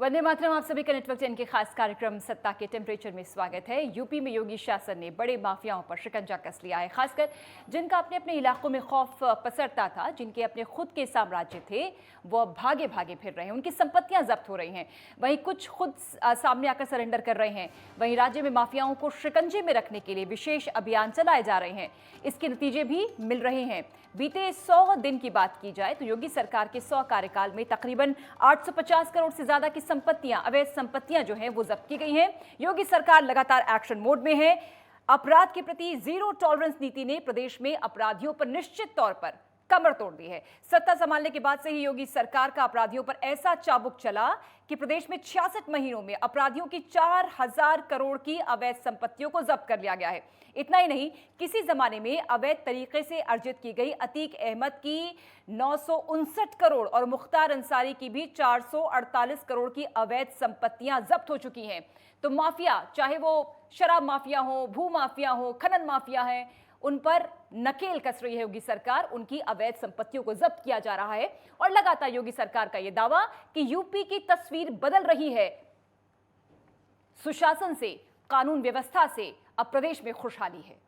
वंदे मातरम। आप सभी का नेटवर्क 10 के खास कार्यक्रम सत्ता के टेम्परेचर में स्वागत है। यूपी में योगी शासन ने बड़े माफियाओं पर शिकंजा कस लिया है, खासकर जिनका अपने अपने इलाकों में खौफ पसरता था, जिनके अपने खुद के साम्राज्य थे, वो अब भागे भागे फिर रहे हैं। उनकी संपत्तियां जब्त हो रही हैं, वहीं कुछ खुद सामने आकर सरेंडर कर रहे हैं। वहीं राज्य में माफियाओं को शिकंजे में रखने के लिए विशेष अभियान चलाए जा रहे हैं, इसके नतीजे भी मिल रहे हैं। बीते 100 दिन की बात की जाए तो योगी सरकार के 100 कार्यकाल में तकरीबन 850 करोड़ से ज्यादा की संपत्तियां, अवैध संपत्तियां जो हैं वो जब्त की गई हैं। योगी सरकार लगातार एक्शन मोड में है। अपराध के प्रति जीरो टॉलरेंस नीति ने प्रदेश में अपराधियों पर निश्चित तौर पर कमर तोड़ दी है। सत्ता संभालने के बाद से ही योगी सरकार का अपराधियों पर ऐसा चाबुक चला कि प्रदेश में 66 महीनों में अपराधियों की 4000 करोड़ की अवैध संपत्तियों को जब्त कर लिया गया है। इतना ही नहीं, किसी जमाने में अवैध तरीके से अर्जित की गई अतीक अहमद की 959 करोड़ और मुख्तार अंसारी की भी 448 करोड़ की अवैध संपत्तियां जब्त हो चुकी हैं। तो माफिया, चाहे वो शराब माफिया हो, भू माफिया हो, खनन माफिया है, उन पर नकेल कस रही है योगी सरकार। उनकी अवैध संपत्तियों को जब्त किया जा रहा है और लगातार योगी सरकार का यह दावा कि यूपी की तस्वीर बदल रही है। सुशासन से, कानून व्यवस्था से अब प्रदेश में खुशहाली है।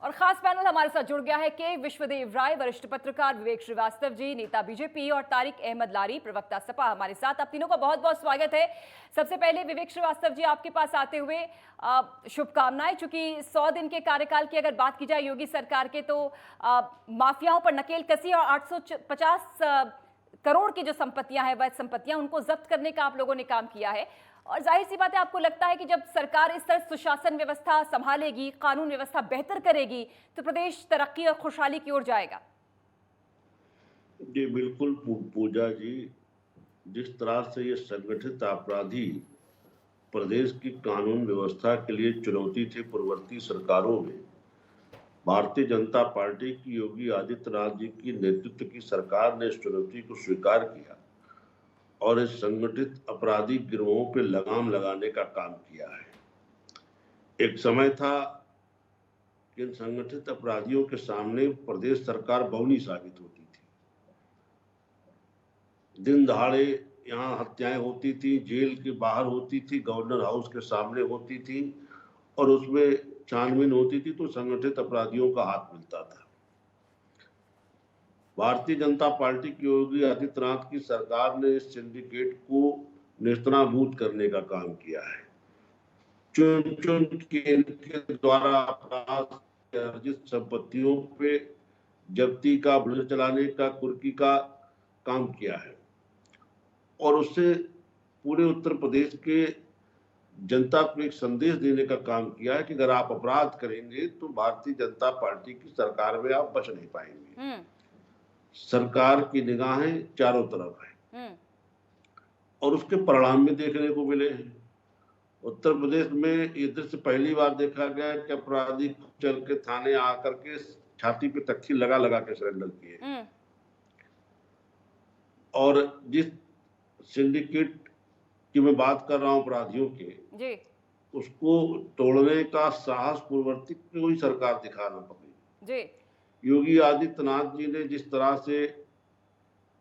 और खास पैनल हमारे साथ जुड़ गया है के विश्वदेव राय, वरिष्ठ पत्रकार विवेक श्रीवास्तव जी, नेता बीजेपी, और तारिक अहमद लारी, प्रवक्ता सपा, हमारे साथ। आप तीनों का बहुत बहुत स्वागत है। सबसे पहले विवेक श्रीवास्तव जी, आपके पास आते हुए शुभकामनाएं। चूंकि 100 दिन के कार्यकाल की अगर बात की जाए योगी सरकार के, तो माफियाओं पर नकेल कसी और 850 करोड़ की जो संपत्तियां हैं, वैध संपत्तियां, उनको जब्त करने का आप लोगों ने काम किया है। और जाहिर सी बात है, आपको लगता है कि जब सरकार इस तरह सुशासन व्यवस्था संभालेगी, कानून व्यवस्था बेहतर करेगी, तो प्रदेश तरक्की और खुशहाली की ओर जाएगा? जी बिल्कुल पूजा जी, जिस तरह से ये संगठित अपराधी प्रदेश की कानून व्यवस्था के लिए चुनौती थे पूर्ववर्ती सरकारों में, भारतीय जनता पार्टी की योगी आदित्यनाथ जी की नेतृत्व की सरकार ने इस चुनौती को स्वीकार किया और इस संगठित अपराधी गिरोहों पे लगाम लगाने का काम किया है। एक समय था कि इन संगठित अपराधियों के सामने प्रदेश सरकार बौनी साबित होती थी। दिन दहाड़े यहाँ हत्याएं होती थी, जेल के बाहर होती थी, गवर्नर हाउस के सामने होती थी, और उसमें छानबीन होती थी तो संगठित अपराधियों का हाथ मिलता था। भारतीय जनता पार्टी की योगी आदित्यनाथ की सरकार ने इस सिंडिकेट को नेस्तनाबूद करने का काम किया है। चुन चुन के इनके द्वारा अपराध अर्जित संपत्तियों पे जब्ती का, बुलंद चलाने का, कुर्की का काम किया है और उससे पूरे उत्तर प्रदेश के जनता को एक संदेश देने का काम किया है कि अगर आप अपराध करेंगे तो भारतीय जनता पार्टी की सरकार में आप बच नहीं पाएंगे। सरकार की निगाहें चारों तरफ है और उसके परिणाम भी देखने को मिले हैं। उत्तर प्रदेश में ये दृश्य पहली बार देखा गया कि अपराधी चल के थाने आकर के छाती पे तख्ती लगा लगा के सरेंडर किए। और जिस सिंडिकेट की मैं बात कर रहा हूं अपराधियों के जी, उसको तोड़ने का साहस पूर्ववर्ती कोई सरकार दिखा ना पाई जी। योगी आदित्यनाथ जी ने जिस तरह से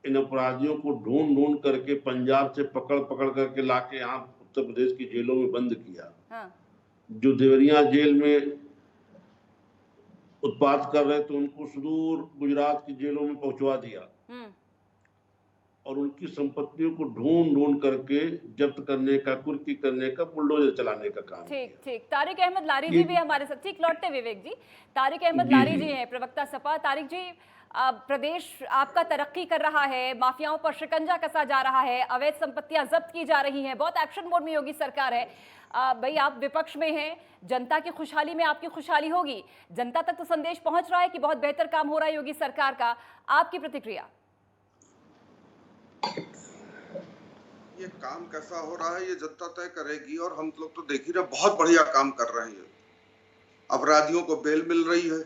इन अपराधियों को ढूंढ ढूंढ करके पंजाब से पकड़ पकड़ करके लाके यहाँ उत्तर प्रदेश की जेलों में बंद किया। हाँ। जो देवरिया जेल में उत्पात कर रहे थे उनको सुदूर गुजरात की जेलों में पहुंचवा दिया और उनकी संपत्तियों को ढूंढ ढूंढ करके जब्त करने का, कुर्की करने का, बुलडोजर चलाने का काम। ठीक ठीक। तारिक अहमद लारी जी भी हमारे साथ। ठीक, लौटते विवेक जी। तारिक अहमद लारी जी हैं, प्रवक्ता सपा। तारिक जी, प्रदेश आपका तरक्की कर रहा है, माफियाओं पर शिकंजा कसा जा रहा है, अवैध संपत्तियां जब्त की जा रही हैं, बहुत एक्शन मोड में योगी सरकार है। भाई, आप विपक्ष में हैं, जनता की खुशहाली में आपकी खुशहाली होगी। जनता तक तो संदेश पहुंच रहा है कि बहुत बेहतर काम हो रहा है योगी सरकार का। आपकी प्रतिक्रिया? ये काम कैसा हो रहा है ये जनता तय करेगी और हम लोग तो देख ही रहे, बहुत बढ़िया काम कर रहे हैं। अपराधियों को बेल मिल रही है,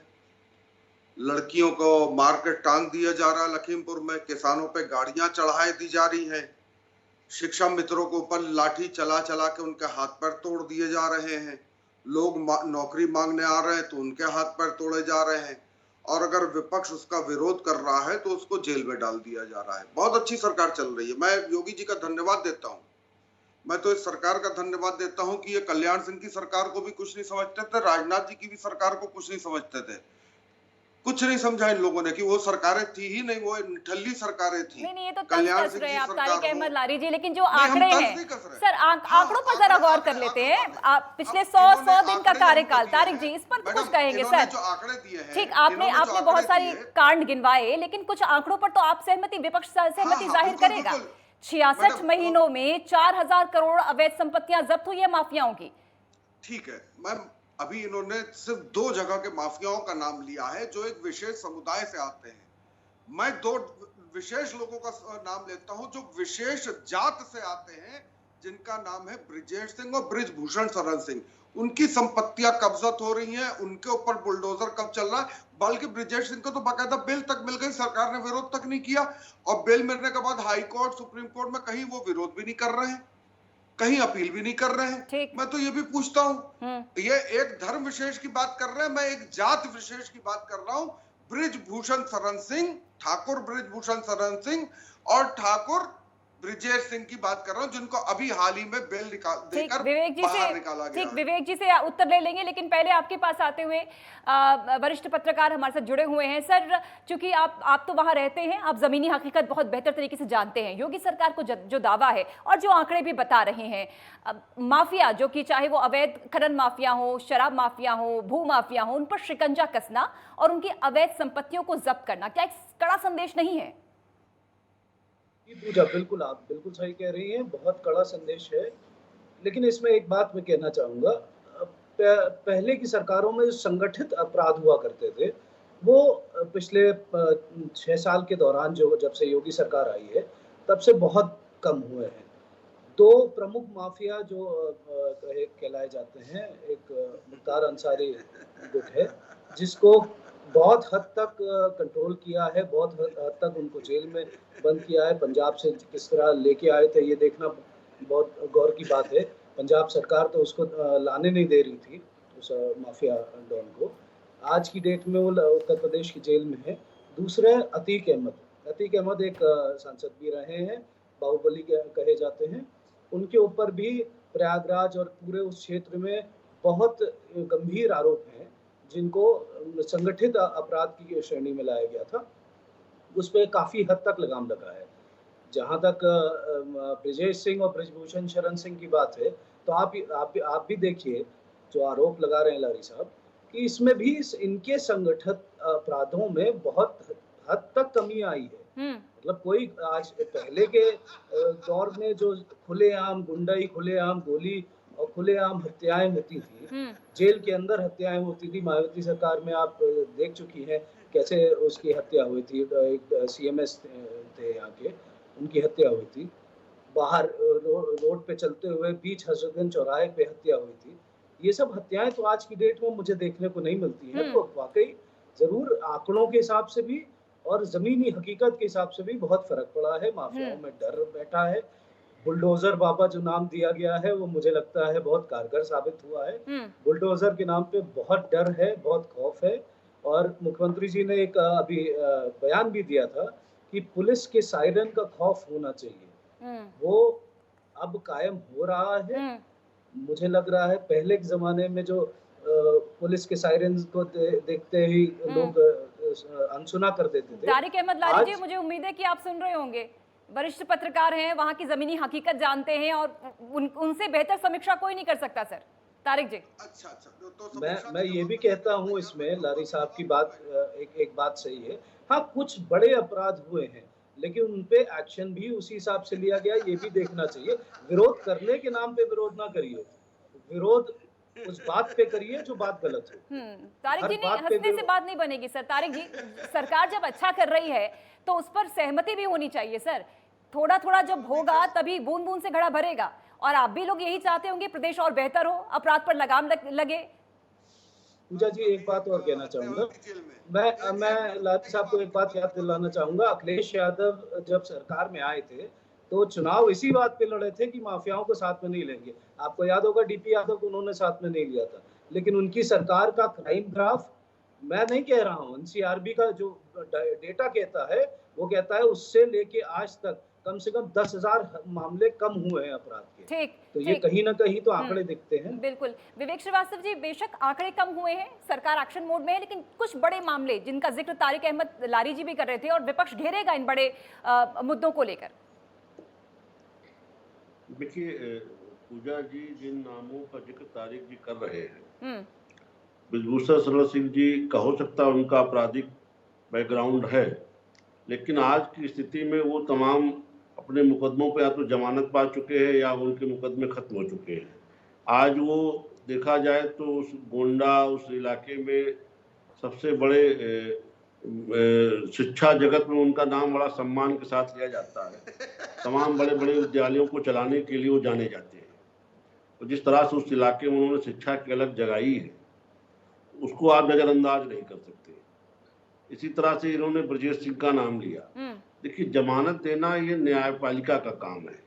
लड़कियों को मार के टांग दिया जा रहा है लखीमपुर में, किसानों पे गाड़ियां चढ़ाई दी जा रही हैं, शिक्षा मित्रों के ऊपर लाठी चला चला के उनके हाथ पैर तोड़ दिए जा रहे हैं, लोग नौकरी मांगने आ रहे हैं तो उनके हाथ पैर तोड़े जा रहे हैं और अगर विपक्ष उसका विरोध कर रहा है तो उसको जेल में डाल दिया जा रहा है। बहुत अच्छी सरकार चल रही है। मैं योगी जी का धन्यवाद देता हूँ। मैं तो इस सरकार का धन्यवाद देता हूं कि ये कल्याण सिंह की सरकार को भी कुछ नहीं समझते थे, राजनाथ जी की भी सरकार को कुछ नहीं समझते थे। कुछ नहीं समझा इन लोगों ने कि वो सरकारें थी ही नहीं, वो निठल्ली सरकारें थी। नहीं ये तो तंज कल्याण कस सिंह रहे की हैं आप सरकार तारिक हो। अहमद लारी जी, लेकिन जो नहीं, हम आंकड़े तंज हैं नहीं कस रहे। सर, हाँ, आंकड़ों पर जरा गौर कर लेते हैं। आप पिछले 100 दिन का कार्यकाल, तारिक जी इस पर तो कुछ कहेंगे इन्होंने सर? जो आंकड़े दिए हैं, ठीक, आपने बहुत सारी कांड गिनवाए, लेकिन कुछ आंकड़ों पर तो आप सहमति, विपक्ष सहमति जाहिर बिल्कुल, करेगा। बिल्कुल। 66 महीनों में 4000 करोड़ अवैध संपत्तियां जब्त हुई है माफियाओं की। ठीक है, मैं अभी इन्होंने सिर्फ 2 जगह के माफियाओं का नाम लिया है जो एक विशेष समुदाय से आते हैं। मैं 2 विशेष लोगों का नाम लेता हूं जो विशेष जात से आते हैं, जिनका नाम है ब्रिजेश सिंह और ब्रिजभूषण शरण सिंह। उनकी संपत्तियां कब्जत हो रही हैं, उनके ऊपर बुलडोजर कब चल रहा है। बल्कि ब्रिजेश सिंह को तो बाकायदा बेल तक मिल गई, सरकार ने विरोध तक नहीं किया, और बेल मिलने के बाद हाई कोर्ट, सुप्रीम कोर्ट में कहीं वो विरोध भी नहीं कर रहे हैं, कहीं अपील भी नहीं कर रहे हैं। मैं तो ये भी पूछता हूँ, ये एक धर्म विशेष की बात कर रहे हैं, मैं एक जात विशेष की बात कर रहा हूँ। ब्रिजभूषण शरण सिंह, ठाकुर ब्रिजभूषण शरण सिंह और ठाकुर ब्रिजेश सिंह की बात कर रहा हूं, जिनको अभी हाल ही में बेल देकर बाहर निकाला गया। ठीक, विवेक जी से उत्तर ले लेंगे, लेकिन पहले आपके पास आते हुए वरिष्ठ पत्रकार हमारे साथ जुड़े हुए हैं। सर, चूंकि आप तो वहां रहते हैं, आप जमीनी हकीकत बहुत बेहतर तरीके से जानते हैं। योगी सरकार को जो दावा है और जो आंकड़े भी बता रहे हैं, माफिया जो कि चाहे वो अवैध खनन माफिया हो, शराब माफिया हो, भू माफिया हो, उन पर शिकंजा कसना और उनकी अवैध संपत्तियों को जब्त करना, क्या एक कड़ा संदेश नहीं है? पूजा, बिल्कुल, आप बिल्कुल सही कह रही हैं, बहुत कड़ा संदेश है। लेकिन इसमें एक बात मैं कहना चाहूँगा, पहले की सरकारों में संगठित अपराध हुआ करते थे, वो पिछले 6 साल के दौरान जब से योगी सरकार आई है, तब से बहुत कम हुए हैं। 2 प्रमुख माफिया जो कहलाए जाते हैं, एक मुख्तार अंसारी गुट है, जिसको बहुत हद तक कंट्रोल किया है, बहुत हद तक उनको जेल में बंद किया है। पंजाब से किस तरह लेके आए थे, ये देखना बहुत गौर की बात है। पंजाब सरकार तो उसको लाने नहीं दे रही थी, उस माफिया डॉन को। आज की डेट में वो उत्तर प्रदेश की जेल में है। दूसरे अतीक अहमद एक सांसद भी रहे हैं, बाहुबली कहे जाते हैं। उनके ऊपर भी प्रयागराज और पूरे उस क्षेत्र में बहुत गंभीर आरोप हैं, जिनको संगठित अपराध की श्रेणी में लाया गया था। उस पर काफ़ी हद तक लगाम लगा है। जहाँ तक ब्रिजेश सिंह और ब्रिजभूषण शरण सिंह की बात है, तो आप भी देखिए जो आरोप लगा रहे हैं लारी साहब, कि इसमें भी इनके संगठित अपराधों में बहुत हद तक कमी आई है। मतलब कोई आज पहले के दौर में जो खुलेआम गुंडाई, खुलेआम गोली और खुलेआम हत्याएं होती थी, जेल के अंदर हत्याएं होती थी। मायावती सरकार में आप देख चुकी हैं कैसे उसकी हत्या हुई थी। एक CMS थे यहाँ के, उनकी हत्या हुई थी। बाहर रोड पे चलते हुए बीच हजरतगंज चौराहे पे हत्या हुई थी। ये सब हत्याएं तो आज की डेट में मुझे देखने को नहीं मिलती हैं। तो वाकई जरूर आंकड़ों के हिसाब से भी और जमीनी हकीकत के हिसाब से भी बहुत फर्क पड़ा है। माफियाओं में डर बैठा है। बुलडोजर बाबा जो नाम दिया गया है, वो मुझे लगता है बहुत कारगर साबित हुआ है। बुलडोजर के नाम पे बहुत डर है, बहुत खौफ है। और मुख्यमंत्री जी ने एक अभी बयान भी दिया था कि पुलिस के सायरन का खौफ होना चाहिए, वो अब कायम हो रहा है। मुझे लग रहा है पहले के जमाने में जो पुलिस के सायरन को देखते ही लोग अनसुना कर देते थे। तारिक अहमद लारी जी, मुझे उम्मीद है कि आप सुन रहे होंगे। वरिष्ठ पत्रकार हैं, वहां की जमीनी हकीकत जानते हैं, और उनसे बेहतर समीक्षा कोई नहीं कर सकता। सर तारिक जी, अच्छा, तो मैं ये भी कहता हूँ इसमें लारी साहब की बात एक बात सही है। हाँ, कुछ बड़े अपराध हुए हैं, लेकिन उन पे एक्शन भी उसी हिसाब से लिया गया, ये भी देखना चाहिए। विरोध करने के नाम पे विरोध ना करिए, विरोध उस बात पे करिए जो बात गलत है। तारिक जी, नहीं, हंसने से बात नहीं बनेगी सर। तारिक जी, सरकार जब अच्छा कर रही है तो उस पर सहमति भी होनी चाहिए सर। थोड़ा थोड़ा जब होगा तभी बूंद बूंद से घड़ा भरेगा, और आप भी लोग यही चाहते होंगे प्रदेश और बेहतर हो, अपराध पर लगाम लगे। पूजा जी, एक बात और कहना चाहूंगा मैं लारी साहब को एक बात याद दिलाना चाहूंगा। अखिलेश यादव जब सरकार में आए थे तो चुनाव इसी बात पे लड़े थे कि माफियाओं को साथ में नहीं लेंगे। आपको याद होगा DP यादव को उन्होंने साथ में नहीं लिया था, लेकिन उनकी सरकार का क्राइम ग्राफ मैं नहीं कह रहा हूँ, एनसीआरबी का जो डेटा कहता है, वो कहता है उससे लेके आज तक कम से कम 10,000 मामले कम हुए हैं अपराध के। ठीक, तो ये ठीक। कहीं न कहीं तो आंकड़े दिखते हैं। बिल्कुल। विवेक श्रीवास्तव जी, बेशक आंकड़े कम हुए हैं, सरकार एक्शन मोड में है, लेकिन कुछ बड़े मामले जिनका ज़िक्र तारिक अहमद लारी जी भी कर रहे थे और विपक्ष घेरेगा इन बड़े मुद्दों को लेकर। देखिए पूजा जी, जिन नामों का जिक्र तारिक जी कर रहे हैं, हुँ, ब्रिजभूषण शरण सिंह जी का हो सकता है उनका आपराधिक बैकग्राउंड है, लेकिन आज की स्थिति में वो तमाम अपने मुकदमों पे या तो जमानत पा चुके हैं या उनके मुकदमे खत्म हो चुके हैं। आज वो देखा जाए तो उस गोंडा, उस इलाके में सबसे बड़े शिक्षा जगत में उनका नाम बड़ा सम्मान के साथ लिया जाता है। तमाम बड़े बड़े विद्यालयों को चलाने के लिए वो जाने जाते हैं। तो जिस तरह से उस इलाके में उन्होंने शिक्षा की अलग जगाई है, उसको आप नजरअंदाज नहीं कर सकते। इसी तरह से इन्होंने ब्रजेश सिंह का नाम लिया। देखिए, जमानत देना ये न्यायपालिका का काम है।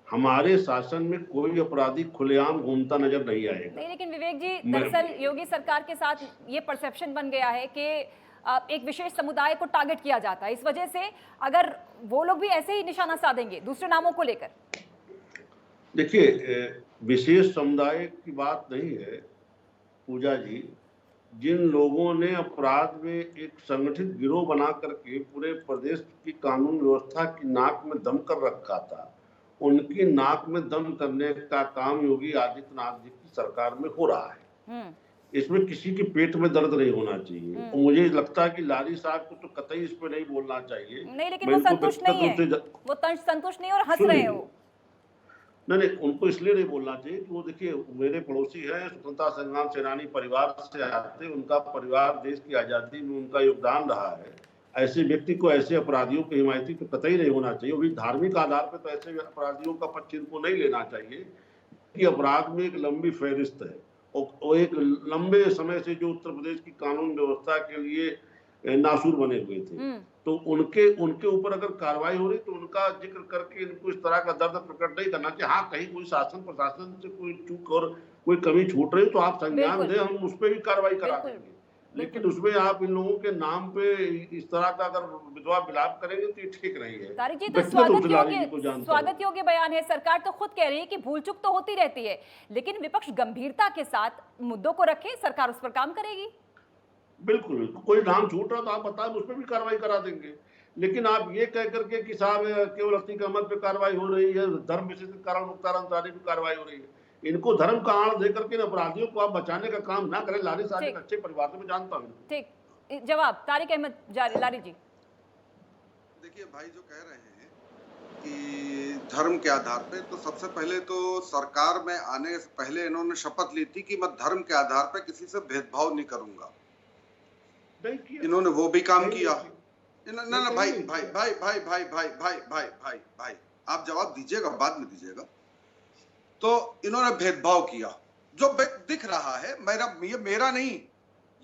हमारे शासन में कोई अपराधी खुलेआम घूमता नजर नहीं आएगा। नहीं, लेकिन विवेक जी, दरअसल योगी सरकार के साथ ये परसेप्शन बन गया है कि एक विशेष समुदाय को टारगेट किया जाता है। इस वजह से अगर वो लोग भी ऐसे ही निशाना साधेंगे दूसरे नामों को लेकर। देखिए, विशेष समुदाय की बात नहीं है पूजा जी। जिन लोगों ने अपराध में एक संगठित गिरोह बना करके पूरे प्रदेश की कानून व्यवस्था की नाक में दम कर रखा था, उनकी नाक में दम करने का काम योगी आदित्यनाथ जी की सरकार में हो रहा है। इसमें किसी के पेट में दर्द नहीं होना चाहिए। और मुझे लगता है कि लारी साहब को तो कतई इस पे नहीं बोलना चाहिए। नहीं, लेकिन वो संतुष्ट नहीं है, वो संतुष्ट नहीं और हंस रहे हैं वो। नहीं, उनको इसलिए नहीं बोलना चाहिए कि वो देखिए मेरे पड़ोसी हैं, स्वतंत्रता संग्राम सेनानी परिवार से आते, उनका परिवार देश की आजादी में उनका योगदान रहा है। ऐसे व्यक्ति को, ऐसे अपराधियों की हिमायती तो कतई नहीं होना चाहिए। वो भी धार्मिक आधार पर तो ऐसे अपराधियों का पक्ष इनको नहीं लेना चाहिए कि अपराध में एक लंबी फहरिस्त है और एक लंबे समय से जो उत्तर प्रदेश की कानून व्यवस्था के लिए नासूर बने हुए थे, तो उनके ऊपर अगर कार्रवाई हो रही तो उनका जिक्र करके इनको इस तरह का दर्द प्रकट नहीं करना चाहिए। हाँ, कहीं कोई शासन प्रशासन से कोई चूक और कोई कमी छूट रही तो आप संज्ञान दें, हम उस पर भी कार्रवाई करा देंगे। लेकिन उसमें आप इन लोगों के नाम पे इस तरह का अगर विधवा विलाप करेंगे तो ये ठीक नहीं है। तारिक जी, तो स्वागत योग्य बयान है। सरकार तो खुद कह रही है कि भूल चूक तो होती रहती है, लेकिन विपक्ष गंभीरता के साथ मुद्दों को रखे, सरकार उस पर काम करेगी। बिल्कुल, कोई नाम छूट रहा तो आप बताएं, उस पर भी कार्रवाई करा देंगे। लेकिन आप ये कह करके कि साहब केवल अतीक अहमद पे कार्रवाई हो रही है, धर्म विशेष कारण मुख्तार अंसारी पे कार्रवाई हो रही है, इनको धर्म का आड़ दे करके अपराधियों को आप बचाने का काम ना करें। लारी साहब एक अच्छे परिवार से मैं जानता हूँ। ठीक जवाब तारिक अहमद लारी जी। देखिए भाई, जो कह रहे हैं कि धर्म के आधार पे, तो सबसे पहले तो सरकार में आने से पहले इन्होंने शपथ ली थी कि मैं धर्म के आधार पे किसी से भेदभाव नहीं करूंगा। इन्होंने वो भी काम किया। ना भाई भाई भाई भाई भाई भाई भाई भाई भाई भाई आप जवाब दीजिएगा, बाद में दीजिएगा। तो इन्होंने भेदभाव किया, जो दिख रहा है, मेरा नहीं,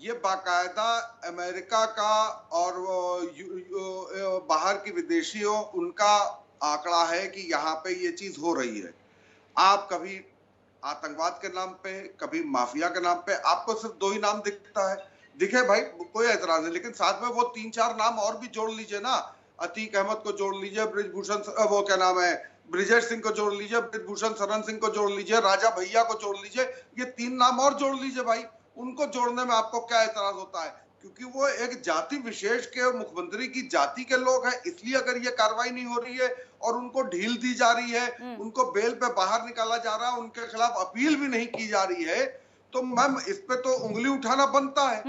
ये बाकायदा अमेरिका का और बाहर की विदेशियों उनका आंकड़ा है कि यहाँ पे ये चीज हो रही है। आप कभी आतंकवाद के नाम पे, कभी माफिया के नाम पे, आपको सिर्फ दो ही नाम दिखता है। दिखे भाई, कोई एतराज नहीं, लेकिन साथ में वो 3-4 नाम और भी जोड़ लीजिए ना। अतीक अहमद को जोड़ लीजिए, ब्रिजभूषण, वो क्या नाम है, ब्रिजेश सिंह को जोड़ लीजिए, ब्रिजभूषण शरण सिंह को जोड़ लीजिए, राजा भैया को जोड़ लीजिए, ये 3 नाम और जोड़ लीजिए भाई। उनको जोड़ने में आपको क्या एतराज होता है? क्योंकि वो एक जाति विशेष के मुख्यमंत्री की जाति के लोग हैं, इसलिए अगर ये कार्रवाई नहीं हो रही है और उनको ढील दी जा रही है, उनको बेल पे बाहर निकाला जा रहा है, उनके खिलाफ अपील भी नहीं की जा रही है, तो मैम इस पे तो उंगली उठाना बनता है।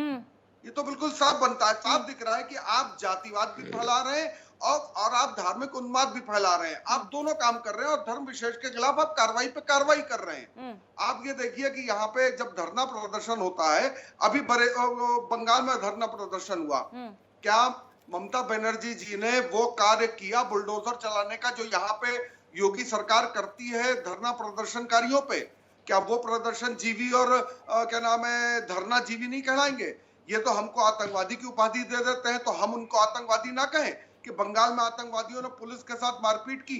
ये तो बिल्कुल साफ बनता है, साफ दिख रहा है कि आप जातिवाद भी फैला रहे हैं और आप धार्मिक उन्माद भी फैला रहे हैं। आप दोनों काम कर रहे हैं और धर्म विशेष के खिलाफ आप कार्रवाई पे कार्रवाई कर रहे हैं। आप ये देखिए कि यहाँ पे जब धरना प्रदर्शन होता है, अभी बंगाल में धरना प्रदर्शन हुआ, क्या ममता बनर्जी जी ने वो कार्य किया बुलडोजर चलाने का जो यहाँ पे योगी सरकार करती है धरना प्रदर्शनकारियों पे? क्या वो प्रदर्शन जीवी और क्या नाम है, धरना जीवी नहीं कहलाएंगे? ये तो हमको आतंकवादी की उपाधि दे देते हैं, तो हम उनको आतंकवादी ना कहें कि बंगाल में आतंकवादियों ने पुलिस के साथ मारपीट की?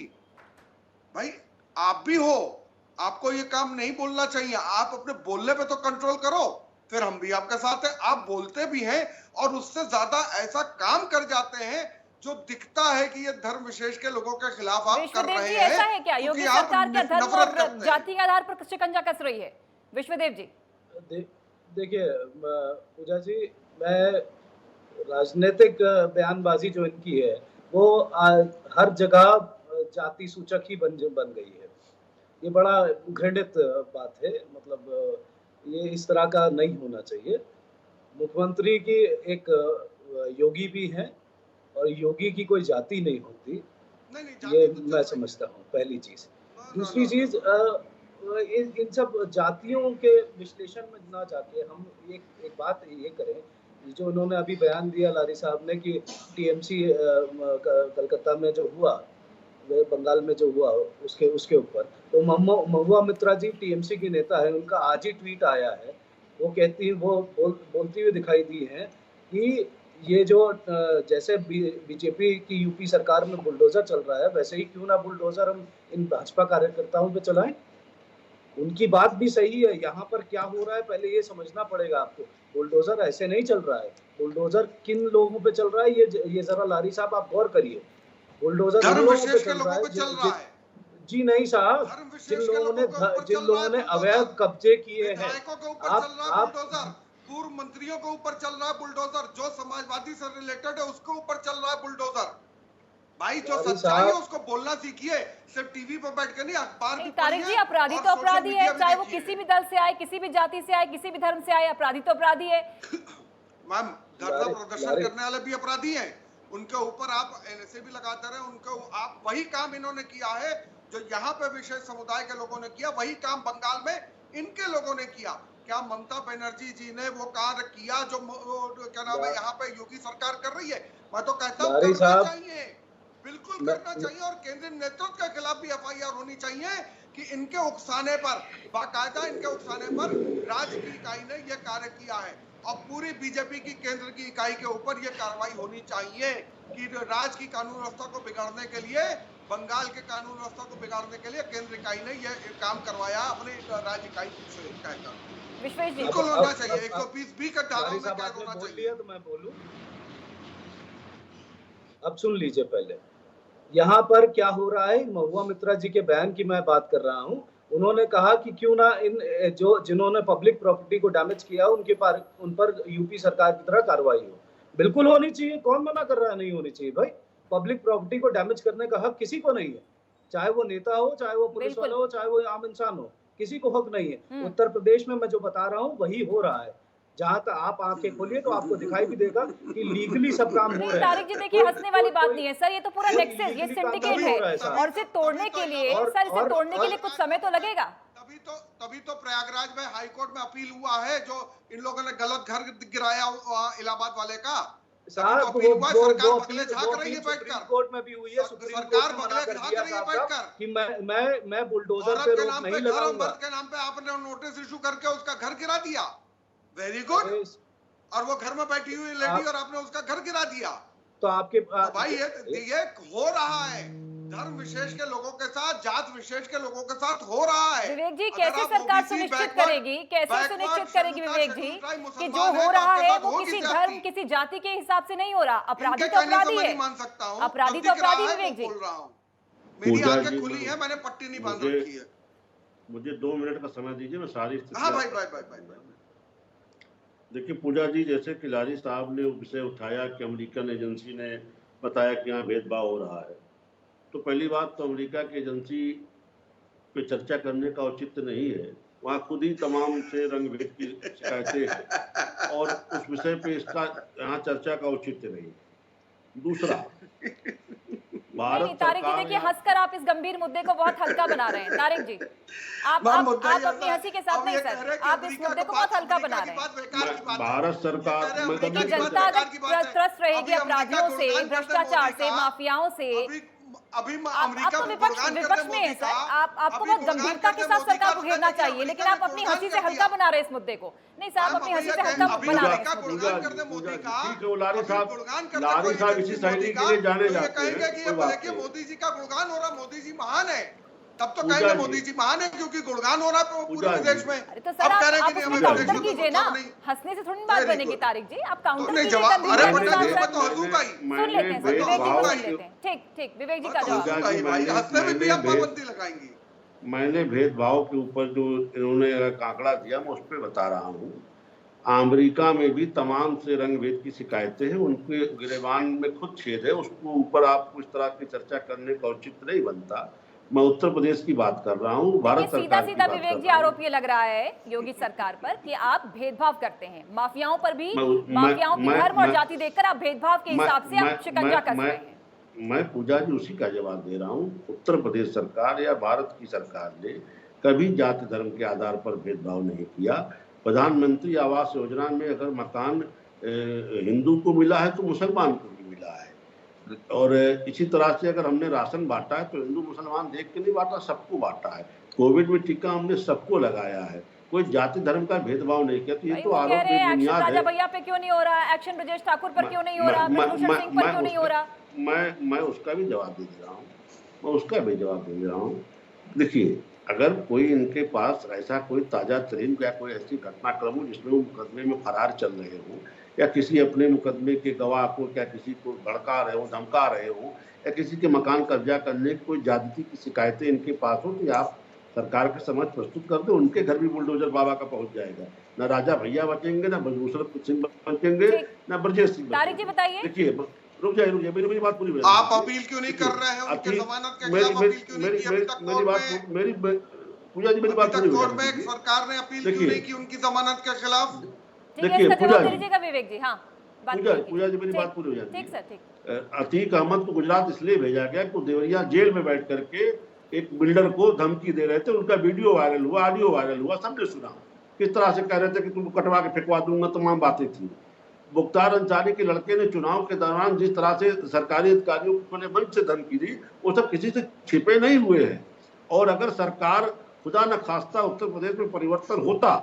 भाई आप भी हो, आपको ये काम नहीं बोलना चाहिए। आप अपने बोलने पे तो कंट्रोल करो। फिर हम भी आपके साथ हैं। आप बोलते भी हैं और उससे ज्यादा ऐसा काम कर जाते हैं जो दिखता है कि ये धर्म विशेष के लोगों के खिलाफ आप कर विश्वदेव रहे जी, हैं, ऐसा है क्या योगी क्योंकि आप सरकार क्या धर्म नफरत और करते हैं। जाति के आधार पर शिकंजा कस रही है? विश्वदेव जी, देखिए पूजा जी, मैं राजनीतिक बयानबाजी जो इनकी है वो हर जगह जाति सूचक ही बन गई है। ये बड़ा घृणित बात है, मतलब ये इस तरह का नहीं होना चाहिए। मुख्यमंत्री की एक योगी भी है और योगी की कोई जाति नहीं होती, नहीं, ये जाति तो मैं चल रही समझता हूँ पहली चीज। है। दूसरी चीज, इन सब जातियों के विश्लेषण में ना जाके हम एक बात ये करें, जो उन्होंने अभी बयान दिया लारी साहब ने कि टीएमसी कलकत्ता में जो हुआ, बंगाल में जो हुआ उसके ऊपर, तो महुआ मित्रा जी टीएमसी की नेता है, उनका आज ही ट्वीट आया है। वो कहती बोलती हुई दिखाई दी है कि ये जो जैसे बीजेपी की यूपी सरकार में बुलडोजर चल रहा है, वैसे ही क्यों ना बुलडोजर हम इन भाजपा कार्यकर्ताओं पे चलाएं। उनकी बात भी सही है। यहाँ पर क्या हो रहा है पहले ये समझना पड़ेगा आपको। बुलडोजर ऐसे नहीं चल रहा है। बुलडोजर किन लोगों पे चल रहा है ये जरा लारी साहब आप गौर करिए। बुलडोजर धर्म उन लोगों पे विशेष के चल रहा लोगों है पे चल रहा है। जी नहीं साहब, धर्म विशेष जिन के लोगों लोगों के ऊपर जिन चल रहा लोगों है ने बुलडोजर। अवैध कब्जे किए हैं, विधायकों के ऊपर चल रहा है आप बुलडोजर, पूर्व मंत्रियों के ऊपर चल रहा है बुलडोजर, जो समाजवादी से रिलेटेड है उसके ऊपर चल रहा है बुलडोजर। भाई जो लारी सच्चाई है साहब, उसको बोलना सीखिए, सिर्फ टीवी पर बैठ कर नहीं, अखबार भी तारिक जी, पढ़िए अपराधी और तो सोशल अपराधी है, मीडिया भी चाहे वो देखिए। किसी भी दल से आए, किसी भी जाति से आए, किसी भी धर्म से आए, अपराधी तो अपराधी है। मैम, धरना प्रदर्शन लारी करने वाले भी अपराधी हैं, उनके ऊपर आप एनएसए भी लगाते रहे, उनको आप वही काम इन्होंने किया है जो यहाँ पे विशेष समुदाय के लोगों ने किया, वही काम बंगाल में इनके लोगों ने किया। क्या ममता बनर्जी जी ने वो कार्य किया जो क्या नाम है यहाँ पे योगी सरकार कर रही है? मैं तो कहता हूँ लारी करना साहब, चाहिए, बिल्कुल करना चाहिए, और केंद्रीय नेतृत्व के खिलाफ भी एफआईआर होनी चाहिए कि इनके उकसाने पर, बाकायदा इनके उकसाने पर राज्य की इकाई ने यह कार्य किया है, और पूरी बीजेपी की केंद्र की इकाई के ऊपर यह कार्रवाई होनी चाहिए कि राज्य की कानून व्यवस्था को बिगाड़ने के लिए, बंगाल के कानून व्यवस्था को बिगाड़ने के लिए केंद्र इकाई ने यह काम करवाया अपनी राज्य इकाई से कहकर। विश्वेश जी, बिल्कुल होना चाहिए, 120 का धाराओं में कैद आपने होना बोल चाहिए। लिया तो मैं बोलूं। अब सुन लीजिए, पहले यहाँ पर क्या हो रहा है, महुआ मित्रा जी के बयान की मैं बात कर रहा हूँ। उन्होंने कहा कि क्यों ना जिन्होंने पब्लिक प्रॉपर्टी को डैमेज किया उन पर यूपी सरकार की तरह कार्रवाई हो। बिल्कुल होनी चाहिए, कौन मना कर रहा है नहीं होनी चाहिए? भाई, पब्लिक प्रॉपर्टी को डैमेज करने का हक किसी को नहीं है, चाहे वो नेता हो, चाहे वो पुलिस वाला हो, चाहे वो आम इंसान हो, किसी को हक नहीं है। उत्तर प्रदेश में मैं जो बता रहा हूँ वही हो रहा है। जहां तक आप आंखें खोलिए तो आपको दिखाई भी देगा कि लीगली सब काम हो रहे हैं। तारिक जी देखिए, हंसने वाली बात नहीं है सर, ये तो पूरा नेक्सस, ये सिंडिकेट है, और इसे तोड़ने के लिए तोड़ने के लिए कुछ समय तो लगेगा। तभी तो प्रयागराज में हाईकोर्ट में अपील हुआ है, जो इन लोगों ने गलत घर गिराया इलाहाबाद वाले का। सरकार बगले झांक रही है बैठकर, कोर्ट में भी हुई है, सरकार बगले झांक रही है बैठकर कि मैं बुलडोजर पे रोक नहीं लगाऊंगा। के नाम पे आपने नोटिस इशू करके उसका घर गिरा दिया, वेरी गुड। और वो घर में बैठी हुई लेडी और आपने उसका घर गिरा दिया। तो आपके तो भाई ये हो रहा है, धर्म विशेष के लोगों के साथ, जात विशेष के लोगों के साथ हो रहा है। विवेक जी, कैसे सरकार सुनिश्चित करेगी, विवेक जी, कि जो हो रहा है वो किसी धर्म, किसी जाति के हिसाब से नहीं हो रहा? अपराधी तो अपराधी है, मान सकता हूँ, अपराधी तो अपराधी। विवेक जी, बोल रहा हूँ, मेरी आंखें खुली है, मैंने पट्टी नहीं बांध रखी है। मुझे 2 मिनट का समय दीजिए, मैं सारी हाँ भाई। देखिए पूजा जी, जैसे कि लारी साहब ने विषय उठाया कि अमेरिकन एजेंसी ने बताया कि यहाँ भेदभाव हो रहा है, तो पहली बात तो अमेरिका की एजेंसी पे चर्चा करने का औचित्य नहीं है। वहाँ खुद ही तमाम से रंग भेद की शिकायतें हैं और उस विषय पे इसका यहाँ चर्चा का औचित्य नहीं। दूसरा, नहीं, तारिक जी देखिए, हंसकर आप इस गंभीर मुद्दे को बहुत हल्का बना रहे हैं। तारिक जी, आप अपनी हंसी के साथ नहीं सर, आप इस मुद्दे को बहुत हल्का बना रहे हैं। भारत सरकार देखिए, जनता अगर त्रस्त रहेगी अपराधियों से, भ्रष्टाचार से, माफियाओं से, अभी आप तो विपक्ष में है सर, आपको बहुत गंभीरता के साथ सरकार को घेरना चाहिए, लेकिन आप अपनी हंसी से हल्का बना रहे हैं इस मुद्दे को। नहीं साहब, अपनी हंसी से हल्का बना रहे हैं। लारी साहब इसी शैली के लिए जाने जाते हैं। मोदी जी का गुणगान हो रहा, मोदी जी महान है, तब तो पूजा कहेंगे जी। मोदी जी महान है क्योंकि गुणगान हो रहा है पूरे पूजा जी। देश में। अरे तो अब सर कह रहे हैं आप कि नहीं, उसमें हमें काउंटर इलेक्शन को कीजिए ना, मतलब नहीं। हंसने से थोड़ी बात Very बनेगी good। तारिक जी, आप काउंटर तो नहीं कीजिए जवाब, गंभीर अरे के पटना साथ जी सर। मैं तो हंसूंगा ही। सुन लेते हैं सर, मैंने विवेक जी को भेदभाव सुन लेते हैं। ठीक ठीक, विवेक जी का तो जवाब। हंसूंगा ही भाई, हंसने में भी आप पाबंदी लगाएंगी। मैंने भेदभाव के ऊपर जो इन्होंने आंकड़ा दिया मैं उस पर बता रहा हूँ। अमेरिका में भी तमाम से रंग भेद की शिकायतें हैं, उनके गिरेबान में खुद छेद है, उसको ऊपर आपको इस तरह की चर्चा करने का औचित्य नहीं बनता। मैं उत्तर प्रदेश की बात कर रहा हूँ, भारत देखिए, सरकार सीधा की सीधा बात विवेक कर जी रहा हूँ। आरोप ये लग रहा है योगी सरकार पर कि आप भेदभाव करते हैं, माफियाओं पर भी, मैं- माफियाओं की मैं- धर्म और मैं- जाति देखकर आप भेदभाव के हिसाब से आप शिकंजा कस रहे हैं। मैं पूजा जी उसी का जवाब दे रहा हूँ। उत्तर प्रदेश सरकार या भारत की सरकार ने कभी जाति धर्म के आधार पर भेदभाव नहीं किया। प्रधानमंत्री आवास योजना में अगर मकान हिंदू को मिला है तो मुसलमान को भी मिला है, और इसी तरह से अगर हमने राशन बांटा है तो हिंदू मुसलमान देख के नहीं बांटा, सबको बांटा है। कोविड में टीका हमने सबको लगाया है, कोई जाति धर्म का भेदभाव नहीं किया। तो ये भाई तो वो कह आरोप रहे हैं एक्शन बेबुनियाद राजा है। भैया पे क्यों नहीं हो रहा, एक्शन ब्रजेश ठाकुर पर क्यों नहीं हो रहा, प्रभूषण सिंह पर क्यों नहीं हो रहा। मैं उसका भी जवाब दे रहा हूँ, मैं उसका भी जवाब दे रहा हूँ। देखिए, अगर कोई इनके पास ऐसा कोई ताजा तरीन या कोई ऐसी घटनाक्रम हो जिसमें वो मुकदमे में फरार चल रहे हो, या किसी अपने मुकदमे के गवाह को क्या किसी को भड़का रहे हो, धमका रहे हो, या किसी के मकान कब्जा करने की कोई ज्यादती की शिकायतें इनके पास हो, तो आप सरकार के समक्ष प्रस्तुत कर दो, उनके घर भी बुलडोजर बाबा का पहुंच जाएगा। न राजा भैया बचेंगे, न प्रभूषण सिंह बचेंगे, न ब्रजेश सिंह तारिक जी बताइए। देखिए, रुक जाइए मेरी बात पूरी। आप अपील क्यों नहीं कर रहे हैं उनके जमानत के खिलाफ? अपील क्यों नहीं की अभी तक कोर्ट में? पूजा जी मेरी बात पूरी कोर्ट में सरकार ने अपील क्यों नहीं की उनकी जमानत के खिलाफ? देखिए, इसका जवाब दे दीजिएगा विवेक जी। हाँ, पूजा जी मेरी बात पूरी हो जाती है। ठीक सर, ठीक। अतीक अहमद को गुजरात इसलिए भेजा गया कि देवरिया जेल में बैठ करके एक बिल्डर को धमकी दे रहे थे, उनका वीडियो वायरल हुआ, ऑडियो वायरल हुआ, सबने सुना किस तरह से कह रहे थे कि तुमको कटवा के फेंकवा दूंगा, तमाम बातें थी। मुख्तार अंसारी के लड़के ने चुनाव के दौरान जिस तरह से सरकारी अधिकारियों को अपने मंच से धमकी दी, वो सब किसी से छिपे नहीं हुए हैं। और अगर सरकार खुदा न खास्ता उत्तर प्रदेश में परिवर्तन होता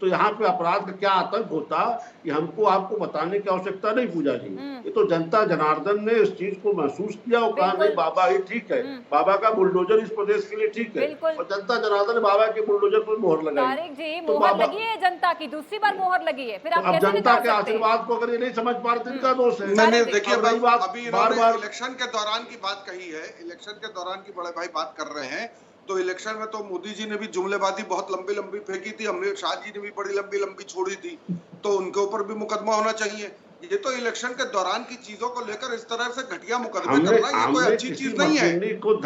तो यहाँ पे अपराध का क्या आतंक होता, ये हमको आपको बताने की आवश्यकता नहीं पूजा जी। ये तो जनता जनार्दन ने इस चीज को महसूस किया और कहा नहीं बाबा ही ठीक है, बाबा का बुलडोजर इस प्रदेश के लिए ठीक है, और जनता जनार्दन ने बाबा के बुलडोजर पर मोहर लगाई। तारिक जी, मोहर लगी है जनता की, दूसरी बार मोहर लगी है, फिर आप अब जनता के आशीर्वाद को अगर ये नहीं समझ पा रहे इनका दोष है। मैंने देखिए बात अभी इन्होंने इलेक्शन के दौरान की बात कही है, इलेक्शन के दौरान की बड़े भाई बात कर रहे हैं, तो इलेक्शन में तो मोदी जी ने भी जुमलेबाजी बहुत लंबी लंबी फेंकी थी, अमित शाह जी ने भी बड़ी लंबी लंबी छोड़ी थी, तो उनके ऊपर भी मुकदमा होना चाहिए। ये तो इलेक्शन के दौरान की चीजों को लेकर इस तरह से घटिया मुकदमे करना ये कोई अच्छी चीज नहीं है। और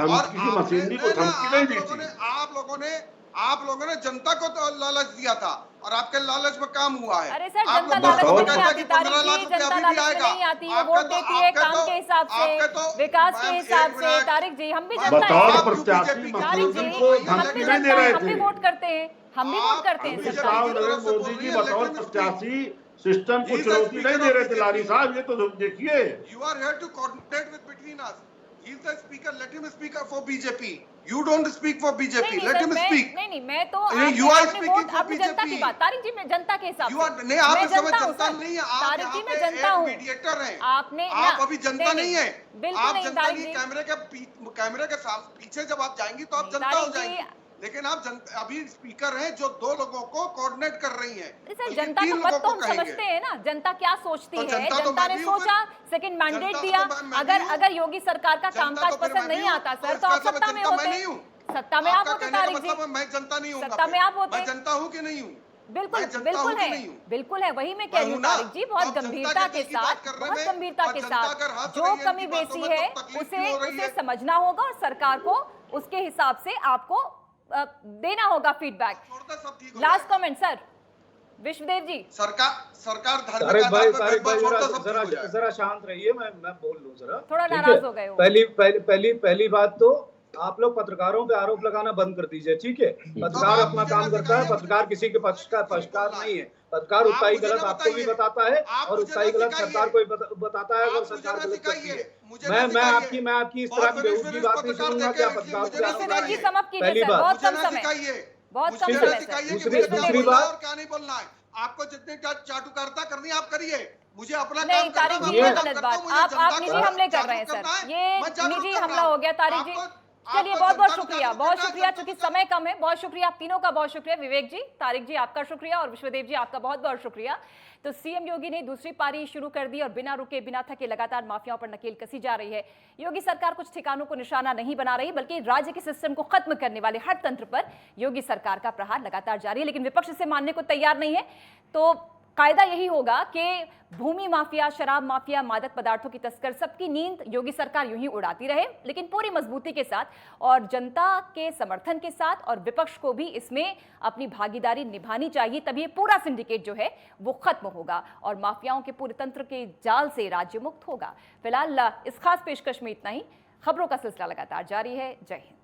आप लोगों ने जनता को तो लालच दिया था और आपके लालच में काम हुआ है। अरे सर, जनता लालच में नहीं आती तारिक जी, जनता लालच में नहीं आती, वो वोट देती है काम के हिसाब से, विकास के हिसाब से। तारिक जी, हम भी जनता हैं, हम भी वोट करते हैं, हम भी वोट करते हैं। नरेंद्र मोदी जी बतौर प्रत्याशी सिस्टम को चुनौती नहीं दे रहे थे लाली साहब, ये तो देखिए। You are here to coordinate with between us. He is the speaker. Let him speak for BJP. You don't speak for BJP. Let him speak. नहीं, मैं तो you are speaking for अपनी जनता की बात। तारिक जी, मैं जनता के हिसाब से। नहीं, आप इस समय जनता नहीं है, आप तारिक जी, यहाँ मैं पे जनता हूँ। मीडिएटर हैं। आपने आप अभी जनता नहीं है। बिल्कुल आप नहीं जनता तारिक नहीं, जी। कैमरे के पीछे जब आप जाएंगी तो आप जनता हो जाएंगी। लेकिन आप अभी स्पीकर हैं जो दो लोगों को कोऑर्डिनेट कर रही हैं। सर, जनता का मत तो हम समझते हैं ना, जनता क्या सोचती है। जनता ने सोचा, सेकंड मैंडेट दिया। अगर योगी सरकार का कामकाज पसंद नहीं आता सर, तो आप सत्ता में होते। सत्ता में आप होते तारिक जी। मैं जनता नहीं हूँ, सत्ता में आप होते। मैं जनता हूँ कि नहीं हूँ? बिल्कुल बिल्कुल है, बिल्कुल है, वही मैं कह रही हूँ तारिक जी। बहुत गंभीरता के साथ, बहुत गंभीरता के साथ जो कमी बेसी है उसे समझना होगा और सरकार को उसके हिसाब से आपको देना होगा feedback. Last comment sir, Vishwadev ji. सरकार अरे भाई जरा शांत रहिए, मैं बोल लूं जरा। थोड़ा नाराज हो गए हो। पहली बात तो आप लोग पत्रकारों पे आरोप लगाना बंद कर दीजिए, ठीक है? पत्रकार अपना काम करता है, पत्रकार किसी के पक्षकार नहीं है। पत्रकार उतना ही गलत आपको भी बताता है और उतना ही गलत सरकार को बताता है अगर सरकार गलत करती है। मैं आपकी इस तरह की बेहूदगी बात नहीं सुनूंगा कि आप पत्रकार पहली बात। बहुत कम समय। दूसरी बात, क्या नहीं बोलना है आपको, जितनी चाटुकारिता करनी है आप करिए, मुझे अपना नहीं तारिक जी, ये गलत बात। आप निजी हमले कर रहे हैं सर, ये निजी हमला हो गया तारिक जी। चलिए, आपका बहुत बहुत जनता को शुक्रिया, जागरूक बहुत करना है, शुक्रिया। जनता चूंकि को समय कम है, बहुत शुक्रिया आप तीनों का, बहुत शुक्रिया विवेक जी, तारिक जी आपका शुक्रिया और विश्वदेव जी आपका बहुत बहुत शुक्रिया। तो सीएम योगी ने दूसरी पारी शुरू कर दी और बिना रुके बिना थके लगातार माफियाओं पर नकेल कसी जा रही है। योगी सरकार कुछ ठिकानों को निशाना नहीं बना रही, बल्कि राज्य के सिस्टम को खत्म करने वाले हर तंत्र पर योगी सरकार का प्रहार लगातार जारी है। लेकिन विपक्ष इसे मानने को तैयार नहीं है। तो कायदा यही होगा कि भूमि माफिया, शराब माफिया, मादक पदार्थों की तस्कर, सबकी नींद योगी सरकार यूं ही उड़ाती रहे, लेकिन पूरी मजबूती के साथ और जनता के समर्थन के साथ, और विपक्ष को भी इसमें अपनी भागीदारी निभानी चाहिए। तभी ये पूरा सिंडिकेट जो है वो खत्म होगा और माफियाओं के पूरे तंत्र के जाल से राज्य मुक्त होगा। फिलहाल इस खास पेशकश में इतना ही। खबरों का सिलसिला लगातार जारी है। जय हिंद।